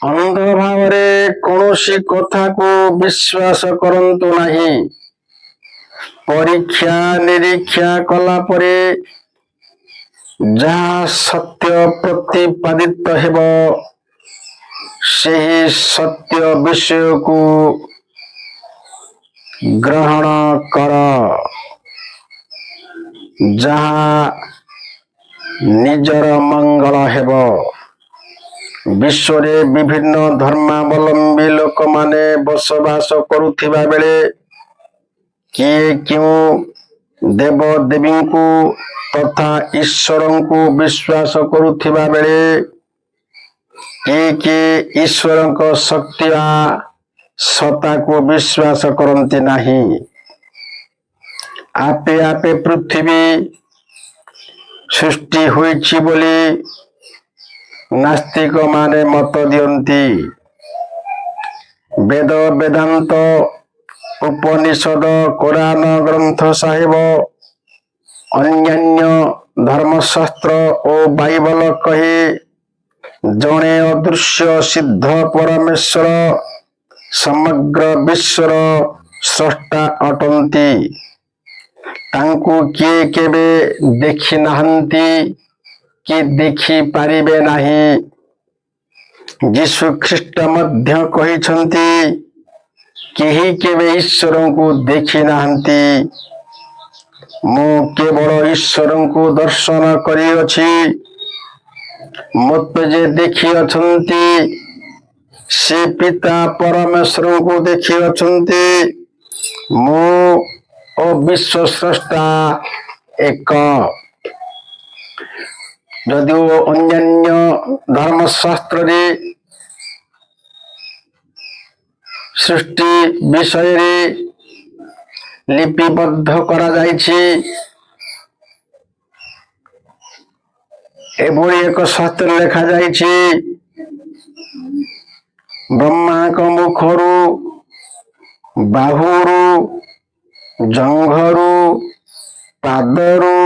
ଅନ୍ଧ ଭାବରେ କୌଣସି କଥାକୁ ବିଶ୍ୱାସ କରନ୍ତୁ ନାହିଁ। ପରୀକ୍ଷା ନିରୀକ୍ଷା କଲା ପରେ ଯାହା ସତ୍ୟ ପ୍ରତିପାଦିତ ହେବ, ସେହି ସତ୍ୟ ବିଷୟକୁ ଗ୍ରହଣ କର। ଯାହା ନିଜର ମଙ୍ଗଳ ହେବ। ବିଶ୍ୱରେ ବିଭିନ୍ନ ଧର୍ମାବଲମ୍ବୀ ଲୋକମାନେ ବସବାସ କରୁଥିବା ବେଳେ କିଏ କେଉଁ ଦେବଦେବୀଙ୍କୁ ତଥା ଈଶ୍ୱରଙ୍କୁ ବିଶ୍ୱାସ କରୁଥିବା ବେଳେ କିଏ କିଏ ଈଶ୍ୱରଙ୍କ ଶକ୍ତି ବା ସତ୍ତାକୁ ବିଶ୍ୱାସ କରନ୍ତି ନାହିଁ। ଆପେ ଆପେ ପୃଥିବୀ ସୃଷ୍ଟି ହୋଇଛି ବୋଲି ନାସ୍ତିକମାନେ ମତ ଦିଅନ୍ତି। ବେଦ ବେଦାନ୍ତ ଉପନିଷଦ କୋରାନ ଗ୍ରନ୍ଥ ସାହିବ ଅନ୍ୟାନ୍ୟ ଧର୍ମଶାସ୍ତ୍ର ଓ ବାଇବଲ କହେ ଜଣେ ଅଦୃଶ୍ୟ ସିଦ୍ଧ ପରମେଶ୍ୱର ସମଗ୍ର ବିଶ୍ୱର ସ୍ରଷ୍ଟା ଅଟନ୍ତି। ତାଙ୍କୁ କିଏ କେବେ ଦେଖି ନାହାନ୍ତି କି ଦେଖିପାରିବେ ନାହିଁ। ଯୀଶୁ ଖ୍ରୀଷ୍ଟ ମଧ୍ୟ କହିଛନ୍ତି, କେହି କେବେ ଈଶ୍ୱରଙ୍କୁ ଦେଖି ନାହାନ୍ତି। ମୁଁ କେବଳ ଈଶ୍ୱରଙ୍କୁ ଦର୍ଶନ କରିଅଛି। ମୋତେ ଯେ ଦେଖିଅଛନ୍ତି, ସେ ପିତା ପରମେଶ୍ୱରଙ୍କୁ ଦେଖିଅଛନ୍ତି। ମୁଁ ଓ ବିଶ୍ୱ ସ୍ରଷ୍ଟା ଏକ। ଯଦିଓ ଅନ୍ୟାନ୍ୟ ଧର୍ମଶାସ୍ତ୍ରରେ ସୃଷ୍ଟି ବିଷୟରେ ଲିପିବଦ୍ଧ କରାଯାଇଛି, ଏଭଳି ଏକ ଶାସ୍ତ୍ରରେ ଲେଖାଯାଇଛି, ବ୍ରହ୍ମାଙ୍କ ମୁଖରୁ, ବାହୁରୁ, ଜଙ୍ଘରୁ, ପାଦରୁ,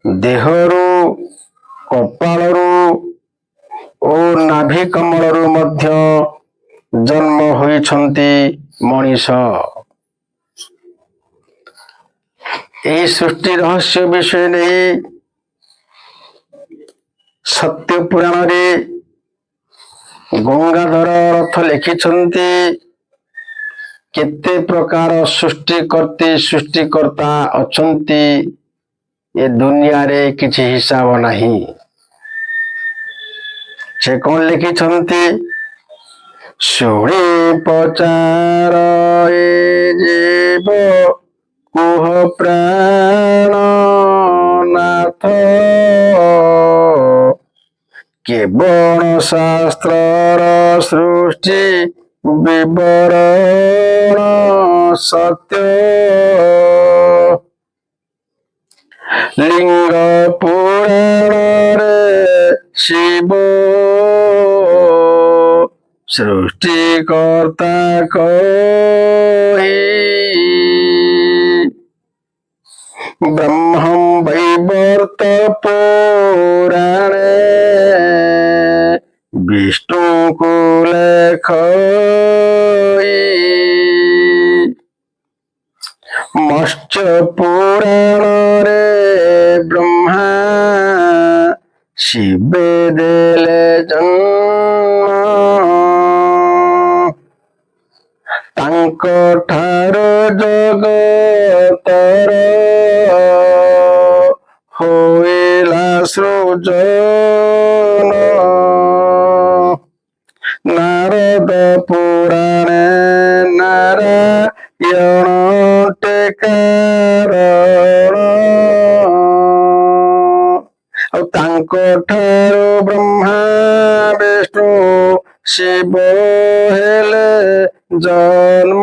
ଦେହରୁ, କପାଳରୁ ଓ ନାଭି କମଳରୁ ମଧ୍ୟ ଜନ୍ମ ହୋଇଛନ୍ତି ମଣିଷ। ଏହି ସୃଷ୍ଟି ରହସ୍ୟ ବିଷୟ ନେଇ ସତ୍ୟ ପୁରାଣରେ ଗଙ୍ଗାଧର ରଥ ଲେଖିଛନ୍ତି, କେତେ ପ୍ରକାର ସୃଷ୍ଟିକର୍ତ୍ତା ଅଛନ୍ତି, ଏ ଦୁନିଆରେ କିଛି ହିସାବ ନାହିଁ। ସେ କଣ ଲେଖିଛନ୍ତି? ଶୁଣି ପଚାର ଏ ଜୀବ କୁହ ପ୍ରାଣନାଥ, କେବଳ ଶାସ୍ତ୍ରର ସୃଷ୍ଟି ବିବରଣ ସତ୍ୟ। ଲିଙ୍ଗ ପୁରାଣରେ ଶିବ ସୃଷ୍ଟିକର୍ତ୍ତା କହି, ବ୍ରହ୍ମ ବୈବର୍ତ ପୁରାଣେ ବିଷ୍ଣୁଙ୍କୁ ଲେଖଇ, ମତ୍ସ୍ୟ ପୁରାଣରେ ବ୍ରହ୍ମା ଶିବେ ଦେଲେ ଜନ୍ମ। ତାଙ୍କ ଠାରୁ ଜଗତର ହୋଇଲା ସୃଜନ। ନାରଦ ପୁରାଣେ ନାରାୟଣ ଟେକାରଣ, ଆଉ ତାଙ୍କ ଠାରୁ ବ୍ରହ୍ମା ବିଷ୍ଣୁ ଶିବ ହେଲେ ଜନ୍ମ।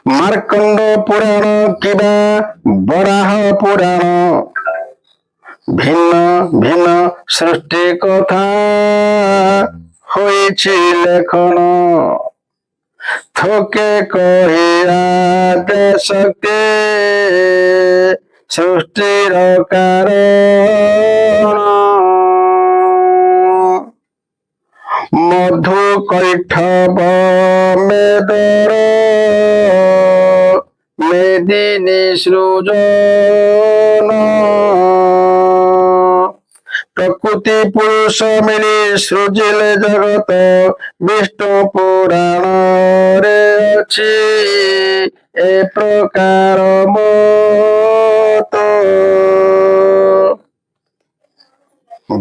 ମାର୍କଣ୍ଡ ପୁରାଣ କିମ୍ବା ବରାହ ପୁରାଣ ଭିନ୍ନ ଭିନ୍ନ ସୃଷ୍ଟି କଥା ହୋଇଛି ଲେଖନ। ଥୋକେ କହିବା ଦେଶକେ ସୃଷ୍ଟିର କାରଣ। ମଧୁ କୈଠବ ମେଦର মেদিনী সৃজন প্রকৃতি পুরুষ মিলি সৃজিলে জগত বিষ্ণু পুরাণরে অছি এ প্রকার মত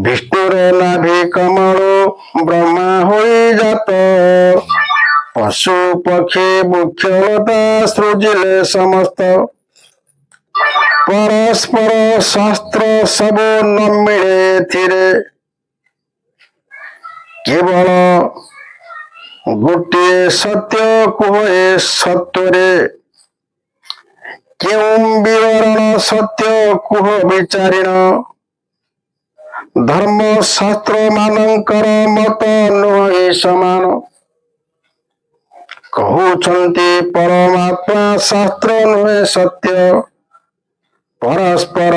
বিষ্ণুর নাভি কমল ব্রহ্মা হয়ে যাত পশু পক্ষী বৃক্ষলতা সৃজিলে সমস্ত পরস্পর শাস্ত্র সবু ন মিলে এথিরে কেবଳ ଗୋଟିଏ ସତ୍ୟ କୁହ ଏ ସତ୍ୟରେ କେଉଁ ବିବରଣ ସତ୍ୟ କୁହ ବିଚାରିଣ ଧର୍ମ ଶାସ୍ତ୍ର ମାନଙ୍କର ମତ ନୁହେଁ ସମାନ କହୁଛନ୍ତି ପରମାତ୍ମା ଶାସ୍ତ୍ର ନୁହେଁ ସତ୍ୟ ପରସ୍ପର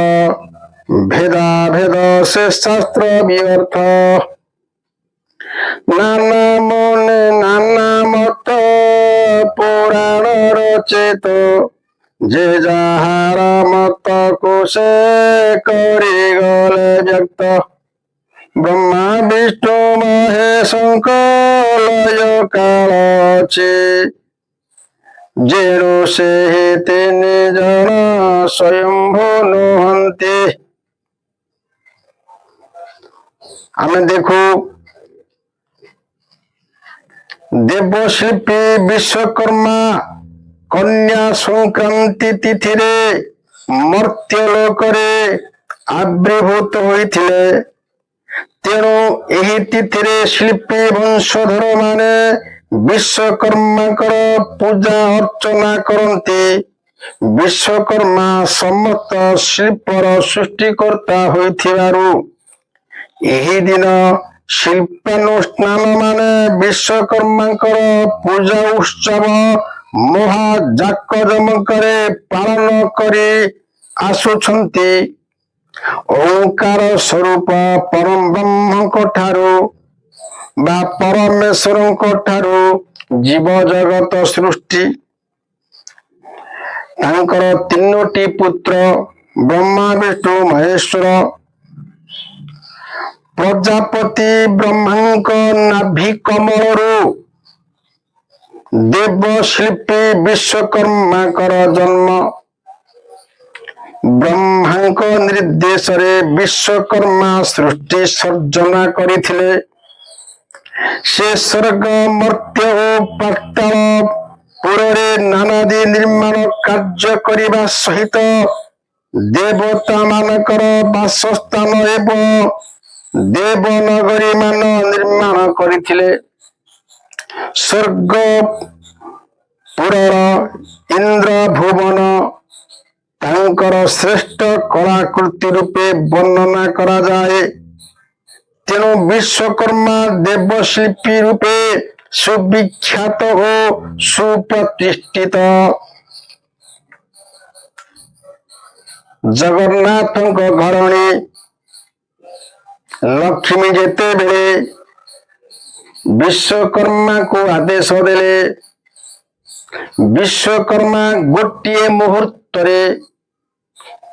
ଭେଦାଭେଦ ସେ ଶାସ୍ତ୍ର ବ୍ୟର୍ଥ ନାନା ମନେ ନାନା ମତ ପୁରାଣ ରଚିତ ଯେ ଯାହାର ମତକୁ ସେ କରିଗଲେ ବ୍ୟକ୍ତ ବ୍ରହ୍ମା ବିଷ୍ଣୁ ମହେଶଙ୍କ ଲୟ କାଳ ଅଛି ଯେଣୁ ସେହି ତିନି ଜଣ ସ୍ୱୟମ୍ଭୁ ନୁହନ୍ତି ଆମେ ଦେଖୁ ଦେବଶିଳ୍ପୀ ବିଶ୍ୱକର୍ମା କନ୍ୟା ସଂକ୍ରାନ୍ତି ତିଥିରେ ମର୍ତ୍ତ୍ୟ ଲୋକରେ ଆବିର୍ଭୂତ ହୋଇଥିଲେ ତେଣୁ ଏହି ତିଥିରେ ଶିଳ୍ପୀ ବଂଶଧର ମାନେ ବିଶ୍ୱକର୍ମାଙ୍କର ପୂଜା ଅର୍ଚ୍ଚନା କରନ୍ତି ବିଶ୍ୱକର୍ମା ସମସ୍ତ ଶିଳ୍ପର ସୃଷ୍ଟିକର୍ତ୍ତା ହୋଇଥିବାରୁ ଏହି ଦିନ ଶିଳ୍ପାନୁଷ୍ଠାନ ମାନେ ବିଶ୍ୱକର୍ମାଙ୍କର ପୂଜା ଉତ୍ସବ ମହା ଜାକଜମକରେ ପାଳନ କରି ଆସୁଛନ୍ତି ଓଁକାର ସ୍ୱରୂପ ପରମ ବ୍ରହ୍ମଙ୍କ ଠାରୁ ବା ପରମେଶ୍ୱରଙ୍କ ଠାରୁ ଜୀବ ଜଗତ ସୃଷ୍ଟି ତାଙ୍କର ତିନୋଟି ପୁତ୍ର ବ୍ରହ୍ମା ବିଷ୍ଣୁ ମହେଶ୍ୱର ପ୍ରଜାପତି ବ୍ରହ୍ମାଙ୍କ ନାଭି କମଳରୁ ଦେବଶିଳ୍ପୀ ବିଶ୍ୱକର୍ମାଙ୍କର ଜନ୍ମ ବ୍ରହ୍ମାଙ୍କ ନିର୍ଦ୍ଦେଶରେ ବିଶ୍ୱକର୍ମା ସୃଷ୍ଟି ସର୍ଜନା କରିଥିଲେ ସେ ସ୍ୱର୍ଗ ମର୍ତ୍ତ୍ୟ ଓ ପାତାଳ ପୁରରେ ନାନାଦି ନିର୍ମାଣ କାର୍ଯ୍ୟ କରିବା ସହିତ ଦେବତା ମାନଙ୍କର ବାସସ୍ଥାନ ଏବଂ ଦେବନଗରୀ ମାନ ନିର୍ମାଣ କରିଥିଲେ ସ୍ୱର୍ଗ ପୁରର ଇନ୍ଦ୍ର ଭୁବନ ତାଙ୍କର ଶ୍ରେଷ୍ଠ କଳାକୃତି ରୂପେ ବର୍ଣ୍ଣନା କରାଯାଏ ତେଣୁ ବିଶ୍ୱକର୍ମା ଦେବଶିଳ୍ପୀ ରୂପେ ସୁବିଖ୍ୟାତ ଓ ସୁପ୍ରତିଷ୍ଠିତ ଜଗନ୍ନାଥଙ୍କ ଘରଣୀ ଲକ୍ଷ୍ମୀ ଯେତେବେଳେ ବିଶ୍ୱକର୍ମାକୁ ଆଦେଶ ଦେଲେ ବିଶ୍ୱକର୍ମା ଗୋଟିଏ ମୁହୂର୍ତ୍ତରେ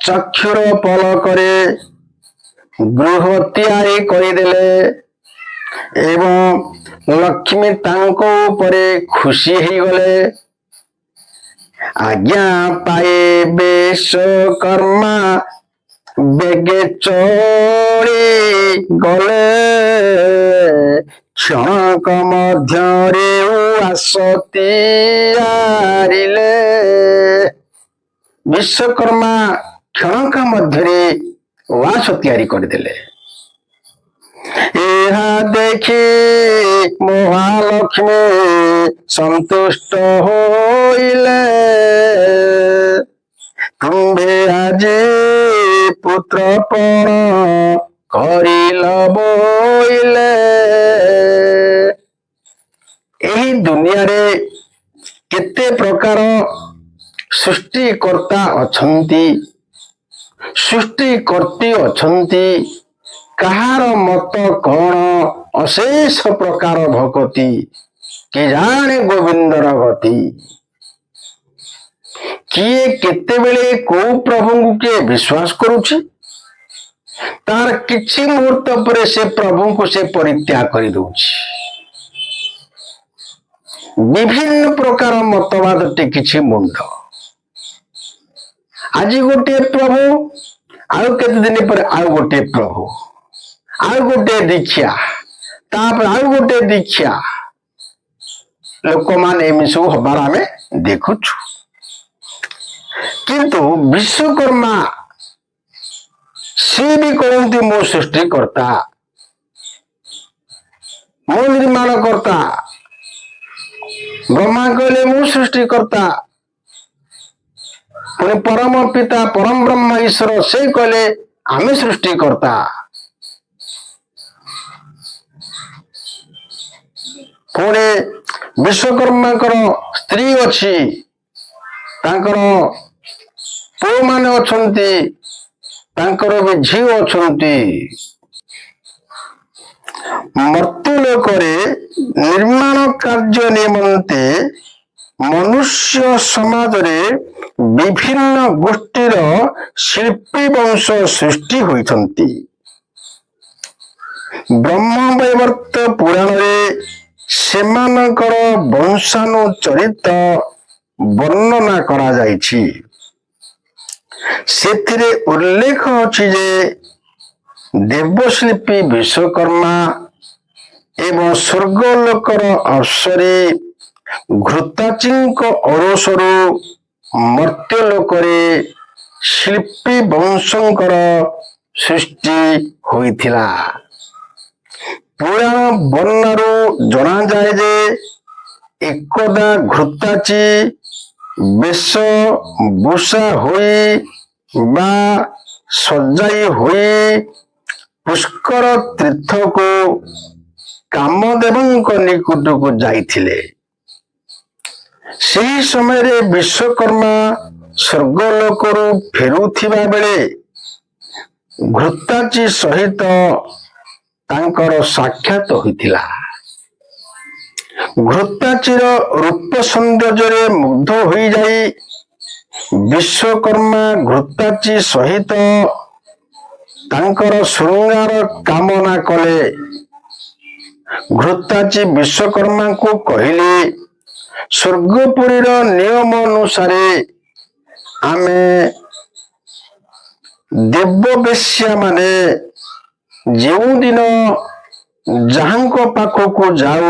ଚକ୍ଷୁର ପଲକରେ ଗୃହ ତିଆରି କରିଦେଲେ ଏବଂ ଲକ୍ଷ୍ମୀ ତାଙ୍କ ଉପରେ ଖୁସି ହେଇଗଲେ ଆଜ୍ଞା ପାଇ ବିଶ୍ୱକର୍ମା ବେଗେ ଚଳି ଗଲେ କ୍ଷଣକ ମଧ୍ୟରେ ଉଆସ ତିଆରିଲେ ବିଶ୍ୱକର୍ମା କ୍ଷଣକ ମଧ୍ୟରେ ଉଆସ ତିଆରି କରିଦେଲେ ଏହା ଦେଖି ମହାଲକ୍ଷ୍ମୀ ସନ୍ତୁଷ୍ଟ ହୋଇଲେ ତୁମ୍ଭେ ଆଜି ପୁତ୍ରପଣ କରିଲ ବୋଇଲେ ଏହି ଦୁନିଆରେ କେତେ ପ୍ରକାର ସୃଷ୍ଟିକର୍ତ୍ତା ଅଛନ୍ତି ସୃଷ୍ଟିକର୍ତ୍ରୀ ଅଛନ୍ତି କାହାର ମତ କଣ ଅଶେଷ ପ୍ରକାର ଭକତି କେ ଜାଣେ ଗୋବିନ୍ଦର ଗତି। କିଏ କେତେବେଳେ କୋଉ ପ୍ରଭୁଙ୍କୁ କିଏ ବିଶ୍ୱାସ କରୁଛି, ତାର କିଛି ମୁହୂର୍ତ୍ତ ପରେ ସେ ପ୍ରଭୁଙ୍କୁ ସେ ପରିତ୍ୟାଗ କରିଦଉଛି। ବିଭିନ୍ନ ପ୍ରକାର ମତବାଦଟି କିଛି ମୁଣ୍ଡ। ଆଜି ଗୋଟିଏ ପ୍ରଭୁ, ଆଉ କେତେ ଦିନ ପରେ ଆଉ ଗୋଟିଏ ପ୍ରଭୁ, ଆଉ ଗୋଟିଏ ଦୀକ୍ଷା, ତାପରେ ଆଉ ଗୋଟିଏ ଦୀକ୍ଷା। ଲୋକମାନେ ଏମିତି ସବୁ ହବାର ଆମେ ଦେଖୁଛୁ। କିନ୍ତୁ ବିଶ୍ୱକର୍ମା ସିଏ ବି କହନ୍ତି ମୁଁ ସୃଷ୍ଟିକର୍ତ୍ତା, ମୁଁ ନିର୍ମାଣ କର୍ତ୍ତା। ବ୍ରହ୍ମା କହିଲେ ମୁଁ ସୃଷ୍ଟିକର୍ତ୍ତା, ପୁଣି ପରମ ପିତା ପରମ ବ୍ରହ୍ମ ଈଶ୍ୱର ସେ କହିଲେ ଆମେ ସୃଷ୍ଟିକର୍ତ୍ତା। ପୁଣି ବିଶ୍ୱକର୍ମାଙ୍କର ସ୍ତ୍ରୀ ଅଛି, ତାଙ୍କର ପୁଅମାନେ ଅଛନ୍ତି, ତାଙ୍କର ବି ଝିଅ ଅଛନ୍ତି। ମର୍ତ୍ତ୍ୟଲୋକରେ ନିର୍ମାଣ କାର୍ଯ୍ୟ ନିମନ୍ତେ ମନୁଷ୍ୟ ସମାଜରେ ବିଭିନ୍ନ ଗୋଷ୍ଠୀର ଶିଳ୍ପୀ ବଂଶ ସୃଷ୍ଟି ହୋଇଛନ୍ତି। ବ୍ରହ୍ମବୈବର୍ତ ପୁରାଣରେ ସେମାନଙ୍କର ବଂଶାନୁଚରିତ ବର୍ଣ୍ଣନା କରାଯାଇଛି। ସେଥିରେ ଉଲ୍ଲେଖ ଅଛି ଯେ ଦେବଶିଳ୍ପୀ ବିଶ୍ୱକର୍ମା ଏବଂ ସ୍ୱର୍ଗଲୋକର ଅପ୍ସରୀ ଘୃତାଚୀଙ୍କ ଔରସରୁ ମର୍ତ୍ତ୍ୟଲୋକରେ ଶିଳ୍ପୀ ବଂଶଙ୍କର ସୃଷ୍ଟି ହୋଇଥିଲା। ପୁରାଣ ବର୍ଣ୍ଣନାରୁ ଜଣାଯାଏ ଯେ ଏକଦା ଘୃତାଚୀ ବେଶ ଭୂଷା ହୋଇ ବା ସଜାଇ ହୋଇ ପୁଷ୍କର ତୀର୍ଥକୁ କାମଦେବଙ୍କ ନିକଟକୁ ଯାଇଥିଲେ। ସେହି ସମୟରେ ବିଶ୍ୱକର୍ମା ସ୍ୱର୍ଗଲୋକରୁ ଫେରୁଥିବା ବେଳେ ଘୃତାଚୀ ସହିତ ତାଙ୍କର ସାକ୍ଷାତ ହୋଇଥିଲା। ଘୃତାଚୀର ରୂପ ସୌନ୍ଦର୍ଯ୍ୟରେ ମୁଗ୍ଧ ହୋଇଯାଇ ବିଶ୍ୱକର୍ମା ଘୃତାଚୀ ସହିତ ତାଙ୍କର ଶୃଙ୍ଗାର କାମନା କଲେ। ଘୃତାଚୀ ବିଶ୍ୱକର୍ମାଙ୍କୁ କହିଲେ, ସ୍ୱର୍ଗପୁରୀର ନିୟମ ଅନୁସାରେ ଆମେ ଦେବବେଶ୍ୟାମାନେ ଯେଉଁଦିନ ଯାହାଙ୍କ ପାଖକୁ ଯାଉ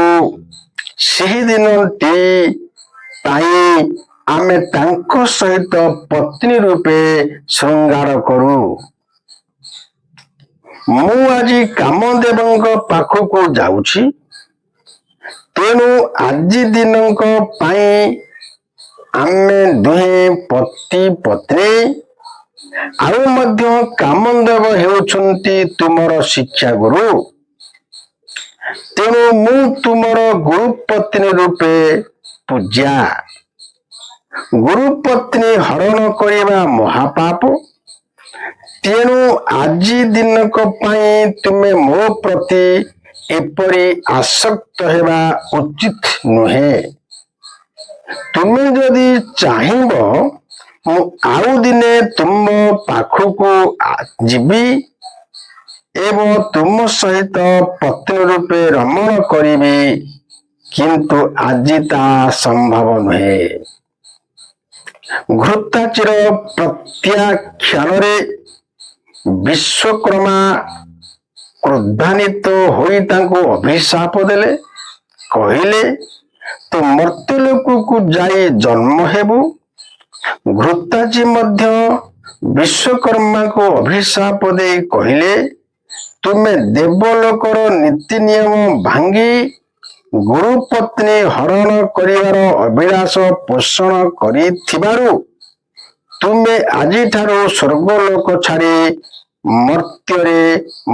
ସେହି ଦିନଟି ପାଇଁ ଆମେ ତାଙ୍କ ସହିତ ପତ୍ନୀ ରୂପେ ଶୃଙ୍ଗାର କରୁ। ମୁଁ ଆଜି କାମଦେବଙ୍କ ପାଖକୁ ଯାଉଛି, ତେଣୁ ଆଜି ଦିନଙ୍କ ପାଇଁ ଆମେ ଦୁହେଁ ପତି ପତ୍ନୀ। ଆଉ ମଧ୍ୟ କାମଦେବ ହେଉଛନ୍ତି ତୁମର ଶିକ୍ଷା ଗୁରୁ, ତେଣୁ ମୁଁ ତୁମର ଗୁରୁପତ୍ନୀ ରୂପେ ପୂଜ୍ୟା। ଗୁରୁପତ୍ନୀ ହରଣ କରିବା ମହାପାପ, ତେଣୁ ଆଜି ଦିନକ ପାଇଁ ତୁମେ ମୋ ପ୍ରତି ଏପରି ଆସକ୍ତ ହେବା ଉଚିତ ନୁହେଁ। ତୁମେ ଯଦି ଚାହିଁବ ମୁଁ ଆଉ ଦିନେ ତୁମ ପାଖକୁ ଯିବି ଏବଂ ତୁମ ସହିତ ପତ୍ନୀ ରୂପେ ରମଣ କରିବି, କିନ୍ତୁ ଆଜି ତାହା ସମ୍ଭବ ନୁହେଁ। ଘୃତାଚୀର ପ୍ରତ୍ୟାଖ୍ୟାନରେ ବିଶ୍ୱକର୍ମା କ୍ରୋଧାନ୍ୱିତ ହୋଇ ତାଙ୍କୁ ଅଭିଶାପ ଦେଲେ। କହିଲେ, ତୁ ମର୍ତ୍ତ୍ୟଲୋକକୁ ଯାଇ ଜନ୍ମ ହେବୁ। ଘୃତାଚୀ ମଧ୍ୟ ବିଶ୍ୱକର୍ମାଙ୍କୁ ଅଭିଶାପ ଦେଇ କହିଲେ, ତୁମେ ଦେବଲୋକର ନୀତି ନିୟମ ଭାଙ୍ଗି ଗୁରୁପତ୍ନୀ ହରଣ କରିବାର ଅଭିଳାଷ ପୋଷଣ କରିଥିବାରୁ ତୁମେ ଆଜିଠାରୁ ସ୍ୱର୍ଗଲୋକ ଛାଡ଼ି ମର୍ତ୍ତ୍ୟରେ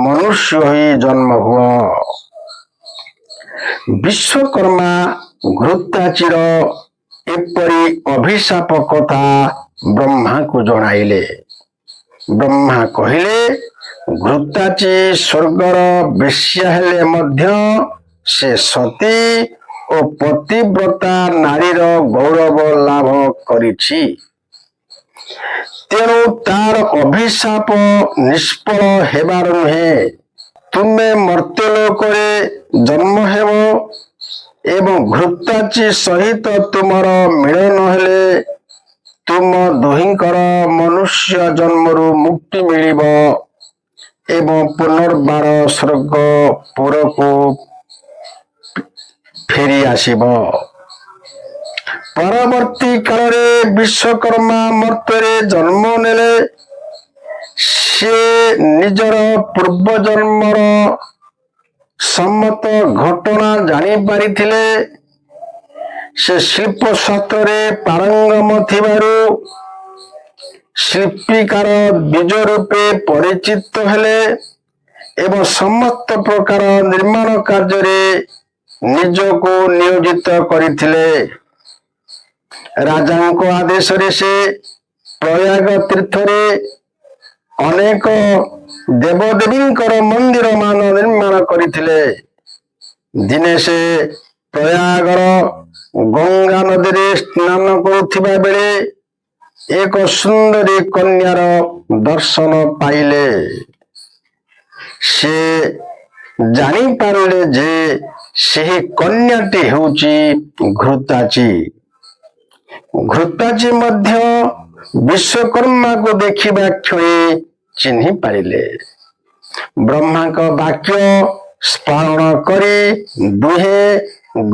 ମନୁଷ୍ୟ ହୋଇ ଜନ୍ମ ହୁଅ। ବିଶ୍ୱକର୍ମା ଘୃତାଚୀର ଏପରି ଅଭିଶାପ କଥା ବ୍ରହ୍ମାଙ୍କୁ ଜଣାଇଲେ। ବ୍ରହ୍ମା କହିଲେ, ଘୃତାଚି ସ୍ୱର୍ଗର ବେଶ୍ୟା ହେଲେ ମଧ୍ୟ ସେ ସତୀ ଓ ପତିବ୍ରତା ନାରୀର ଗୌରବ ଲାଭ କରିଛି। ତେଣୁ ତାର ଅଭିଶାପ ନିଷ୍ଫଳ ହେବାର ନୁହେଁ। ତୁମେ ମର୍ତ୍ତ୍ୟଲୋକରେ ଜନ୍ମ ହେବ ଏବଂ ଘୃତାଚି ସହିତ ତୁମର ମିଳନ ହେଲେ ତୁମ ଦୁହିଁଙ୍କର ମନୁଷ୍ୟ ଜନ୍ମରୁ ମୁକ୍ତି ମିଳିବ ଏବଂ ପୁନର୍ବାର ସ୍ୱର୍ଗପୁରକୁ ଫେରି ଆସିବ। ପରବର୍ତ୍ତୀ କାଳରେ ବିଶ୍ୱକର୍ମା ମର୍ତ୍ତ୍ୟରେ ଜନ୍ମ ନେଲେ ସେ ନିଜର ପୂର୍ବଜନ୍ମର ସମସ୍ତ ଘଟଣା ଜାଣିପାରିଥିଲେ। ସେ ଶିଳ୍ପଶାସ୍ତ୍ରରେ ପାରଙ୍ଗମ ଥିବାରୁ ଶିଳ୍ପୀକାର ବୀଜ ରୂପେ ପରିଚିତ ହେଲେ ଏବଂ ସମସ୍ତ ପ୍ରକାର ନିର୍ମାଣ କାର୍ଯ୍ୟରେ ନିଜକୁ ନିୟୋଜିତ କରିଥିଲେ। ରାଜାଙ୍କ ଆଦେଶରେ ସେ ପ୍ରୟାଗ ତୀର୍ଥରେ ଅନେକ ଦେବଦେବୀଙ୍କର ମନ୍ଦିର ମାନ ନିର୍ମାଣ କରିଥିଲେ। ଦିନେ ସେ ପ୍ରୟାଗର ଗଙ୍ଗା ନଦୀରେ ସ୍ନାନ କରୁଥିବା ବେଳେ ଏକ ସୁନ୍ଦରୀ କନ୍ୟାର ଦର୍ଶନ ପାଇଲେ। ସେ ଜାଣିପାରିଲେ ଯେ ସେହି କନ୍ୟାଟି ହେଉଛି ଘୃତାଚି। ଘୃତାଚି ମଧ୍ୟ ବିଶ୍ୱକର୍ମାକୁ ଦେଖିବା କ୍ଷଣି ଚିହ୍ନି ପାରିଲେ। ବ୍ରହ୍ମାଙ୍କ ବାକ୍ୟ ସ୍ମରଣ କରି ଦୁହେଁ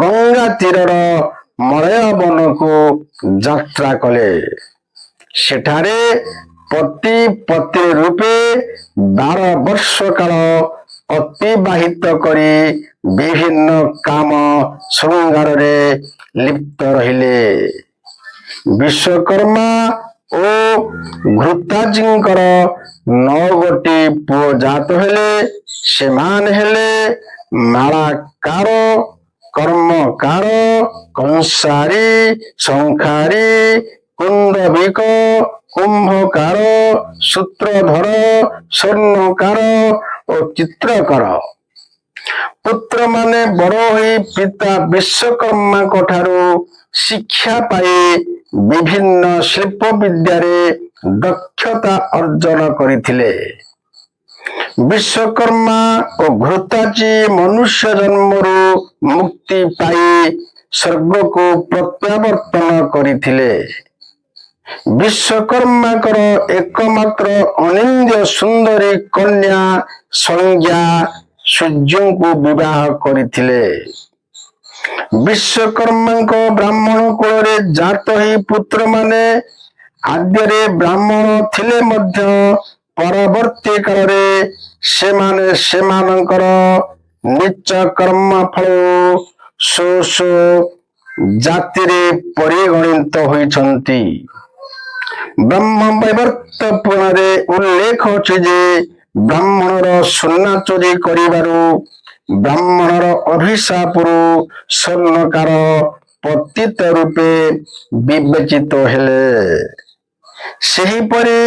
ଗଙ୍ଗା ତୀରର ମଳୟ ବନକୁ ଯାତ୍ରା କଲେ। ସେଠାରେ ପତି ପତ୍ନୀ ରୂପେ 12 ବର୍ଷ କାଳ ଅତିବାହିତ କରି ବିଭିନ୍ନ କାମ ଶୃଙ୍ଗାରରେ ଲିପ୍ତ ରହିଲେ। ବିଶ୍ୱକର୍ମା ଓ ଘୃତାଚିଙ୍କର 9 ଗୋଟି ପୁଅ ଜାତ ହେଲେ। ସେମାନେ ହେଲେ ମାଳାକାର, କର୍ମକାର, କଂସାରୀ, ଶଙ୍ଖାରୀ, କୁନ୍ଦବିକ, କୁମ୍ଭକାର, ସୂତ୍ରଧର, ସ୍ୱର୍ଣ୍ଣକାର ଓ ଚିତ୍ରକର। ପୁତ୍ରମାନେ ବଡ଼ ହୋଇ ପିତା ବିଶ୍ୱକର୍ମାଙ୍କ ଠାରୁ ଶିକ୍ଷା ପାଇ ବିଭିନ୍ନ ଶିଳ୍ପ ବିଦ୍ୟାରେ ଦକ୍ଷତା ଅର୍ଜନ କରିଥିଲେ। ବିଶ୍ୱକର୍ମା ଓ ଘୃତାଚି ମନୁଷ୍ୟ ଜନ୍ମରୁ ମୁକ୍ତି ପାଇ ସ୍ୱର୍ଗକୁ ପ୍ରତ୍ୟାବର୍ତ୍ତନ କରିଥିଲେ। ବିଶ୍ୱକର୍ମାଙ୍କର ଏକମାତ୍ର ଅନିନ୍ଦ୍ୟ ସୁନ୍ଦରୀ କନ୍ୟା ସଂଜ୍ଞା ସୂର୍ଯ୍ୟଙ୍କୁ ବିବାହ କରିଥିଲେ। ବିଶ୍ୱକର୍ମାଙ୍କ ବ୍ରାହ୍ମଣ କୁଳରେ ଜାତ ହୋଇ ପୁତ୍ରମାନେ ଆଦ୍ୟରେ ବ୍ରାହ୍ମଣ ଥିଲେ ମଧ୍ୟ ପରବର୍ତ୍ତୀ କାଳରେ ସେମାନେ ସେମାନଙ୍କର ନିଚ କର୍ମ ଫଳରୁ ସ୍ୱ ଜାତିରେ ପରିଗଣିତ ହୋଇଛନ୍ତି। ବ୍ରହ୍ମ ବୈବର୍ତ ପୁରାଣରେ ଉଲ୍ଲେଖ ଅଛି ଯେ ବ୍ରାହ୍ମଣର ସୁନା ଚୋରି କରିବାରୁ ବ୍ରାହ୍ମଣର ଅଭିଶାପରୁ ସ୍ୱର୍ଣ୍ଣକାର ପତିତ ରୂପେ ବିବେଚିତ ହେଲେ। ସେହିପରି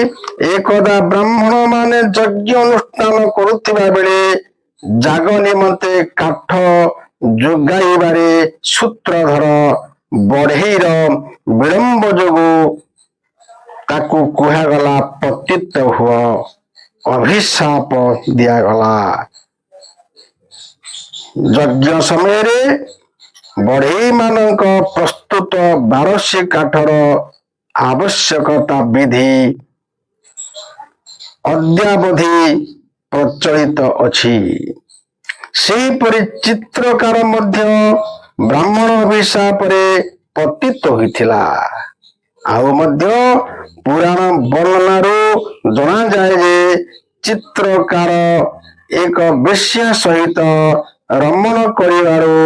ଏକଦା ବ୍ରାହ୍ମଣ ମାନେ ଯଜ୍ଞ ଅନୁଷ୍ଠାନ କରୁଥିବା ବେଳେ ଯାଗ ନିମନ୍ତେ କାଠ ଯୋଗାଇବାରେ ସୂତ୍ରଧର ବଢ଼େଇର ବିଳମ୍ବ ଯୋଗୁଁ ତାକୁ କୁହାଗଲା ପତିତ ହୁଅ, ଅଭିଶାପ ଦିଆଗଲା। ଯଜ୍ଞ ସମୟରେ ବଢ଼େଇ ମାନଙ୍କ ପ୍ରସ୍ତୁତ ବାରଶୀ କାଠର ଆବଶ୍ୟକତା ବିଧି ଅଦ୍ୟାବଧି ପ୍ରଚଳିତ ଅଛି। ସେହିପରି ଚିତ୍ରକାର ମଧ୍ୟ ବ୍ରାହ୍ମଣ ଅଭିଶାପରେ ପତିତ ହୋଇଥିଲା। ଆଉ ମଧ୍ୟ ପୁରାଣ ବର୍ଣ୍ଣନାରୁ ଜଣାଯାଏ ଯେ ଚିତ୍ରକାର ଏକ ବେଶ୍ୟା ସହିତ ରମଣ କରିବାରୁ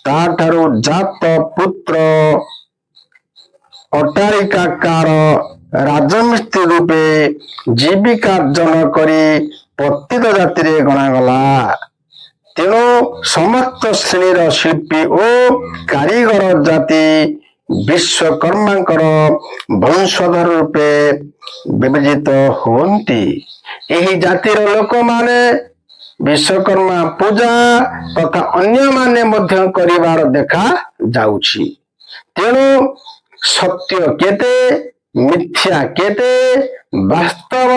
ତାଠାରୁ ଜାତ ପୁତ୍ର ଅଟ୍ଟାଳିକାକାର ରାଜମିସ୍ତ୍ରୀ ରୂପେ ଜୀବିକାର୍ଜନ କରି ପତିତ ଜାତିରେ ଗଣାଗଲା। ତେଣୁ ସମସ୍ତ ଶ୍ରେଣୀର ଶିଳ୍ପୀ ଓ କାରିଗର ଜାତି ବିଶ୍ୱକର୍ମାଙ୍କର ବଂଶଧର ରୂପେ ବିବେଚିତ ହୁଅନ୍ତି। ଏହି ଜାତିର ଲୋକମାନେ ବିଶ୍ୱକର୍ମା ପୂଜା ତଥା ଅନ୍ୟମାନେ ମଧ୍ୟ କରିବାର ଦେଖା ଯାଉଛି। ତେଣୁ ସତ୍ୟ କେତେ, ମିଥ୍ୟା କେତେ, ବାସ୍ତବ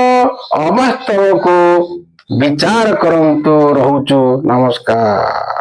ଅବାସ୍ତବକୁ ବିଚାର କରନ୍ତୁ। ରହୁଛୁ, ନମସ୍କାର।